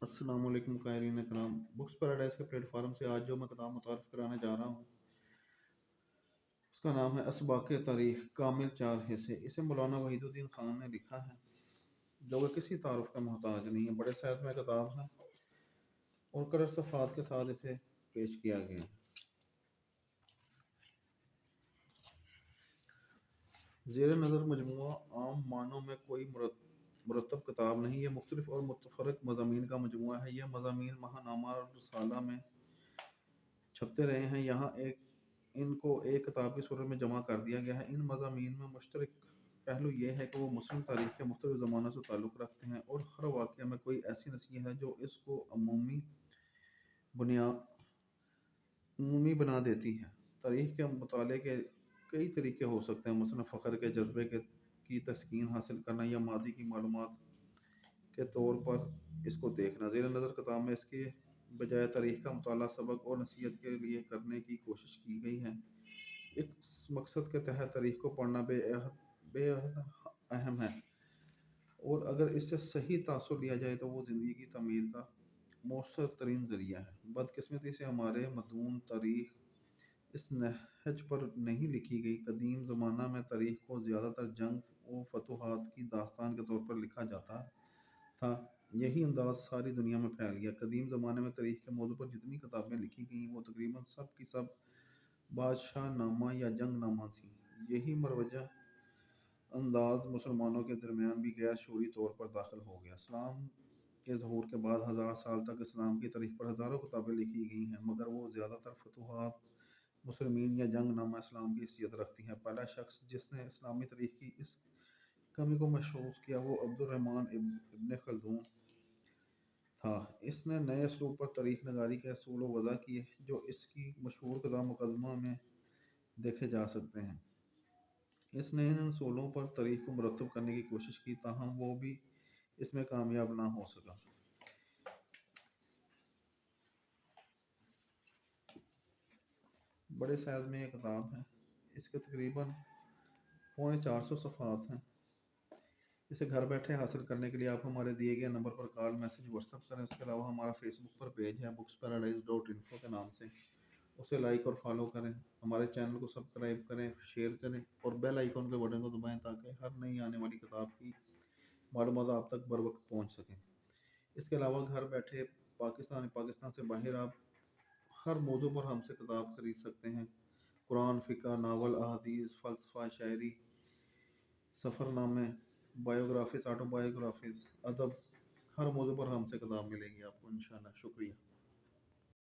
अस्सलाम वालेकुम कायरीन कराम। बुक्स पैराडाइज के प्लेटफॉर्म से आज जो मैं किताब मुतारफ़ कराने जा रहा हूँ उसका नाम है असबाक़ तारीख़ कामिल 4 हिस्से। इसे मौलाना वहीदुद्दीन खान ने लिखा है जो कि किसी तारुफ का मोहताज नहीं है। बड़े साइज़ में किताब है और कलर सफ़ात के साथ इसे पेश किया गया है। ज़ेर नज़र मजमूआ आम मानों में कोई मुरतब किताब नहीं, ये मुख्तलिफ और मुतफ़र्रिक़ मज़ामीन का मजमूआ है। यह मज़ामीन महानामा और रिसाला में छपते रहे हैं। यहाँ इनको एक किताब की सूरत में जमा कर दिया गया है। इन मज़ामीन में मुश्तरक पहलू ये है कि वो मुस्लिम तारीख़ के मुख्तलिफ ज़मानों से ताल्लुक़ रखते हैं और हर वाक़या में कोई ऐसी नसीहत है जो इसको अमूमी बना देती है। तारीख़ के मुताले के कई तरीके हो सकते हैं, मसलन फ़ख्र के जज्बे की तस्कीन हासिल करना या मादी की मालूमात के तौर पर इसको देखना। ज़ेर नज़र किताब में इसके बजाय तारीख़ का मुताला सबक और नसीहत के लिए करने की कोशिश की गई है। इस मकसद के तहत तारीख़ को पढ़ना बेहद अहम है और अगर इससे सही तासुर लिया जाए तो वो ज़िंदगी की तमीर का मौसर तरीन ज़रिया है। बदकिस्मती से हमारे मदून तारीख़ इस नहज पर नहीं लिखी गई। कदीम ज़माना में तारीख़ को ज़्यादातर जंग व फतूहात की दास्तान के तौर पर लिखा जाता था। यही अंदाज़ सारी दुनिया में फैल गया। कदीम ज़माने में तारीख़ के मौज़ू पर जितनी किताबें लिखी गईं वो तकरीबन सब की सब बादशाह नामा या जंग नामा थी। यही मरवजा अंदाज़ मुसलमानों के दरमियान भी गैर शूरी तौर पर दाखिल हो गया। इस्लाम के ज़हूर के बाद 1000 साल तक इस्लाम की तारीख़ पर हज़ारों किताबें लिखी गई हैं, मगर वो ज़्यादातर फतूहात, मुसलमीन या जंग नामा इस्लाम की हैसियत रखती हैं। पहला शख्स जिसने इस्लामी तारीख़ की इस कमी को महसूस किया वो अब्दुर्रहमान इब्न खल्दून था। इसने नए उसलूब पर तारीख़ नगारी के असूल वज़ा किए जो इसकी मशहूर किताब मुक़द्दमा में देखे जा सकते हैं। इसने इन असूलों पर तारीख़ को मुरत्तब करने की कोशिश की, ताहम वो भी इसमें कामयाब ना हो सका। बड़े साइज़ में ये किताब है। इसके तकरीबन 450 सफ़हात हैं। इसे घर बैठे हासिल करने के लिए आप हमारे दिए गए नंबर पर कॉल, मैसेज, व्हाट्सएप करें। उसके अलावा हमारा फेसबुक पर पेज है booksparadise.info के नाम से, उसे लाइक और फॉलो करें। हमारे चैनल को सब्सक्राइब करें, शेयर करें और बेल आइकन के बटन को दबाएं ताकि हर नई आने वाली किताब की मालूमात आप तक बर वक्त पहुँच सकें। इसके अलावा घर बैठे पाकिस्तान से बाहर आप हर मौजू पर हमसे किताब खरीद सकते हैं। कुरान, फ़िक़्ह, नावल, अहादीस, फ़लसफ़ा, शायरी, सफ़रनामे, बायोग्राफीज़, ऑटोबायोग्राफीज़, अदब, हर मौजू पर हमसे किताब मिलेगी आपको इंशाअल्लाह। शुक्रिया।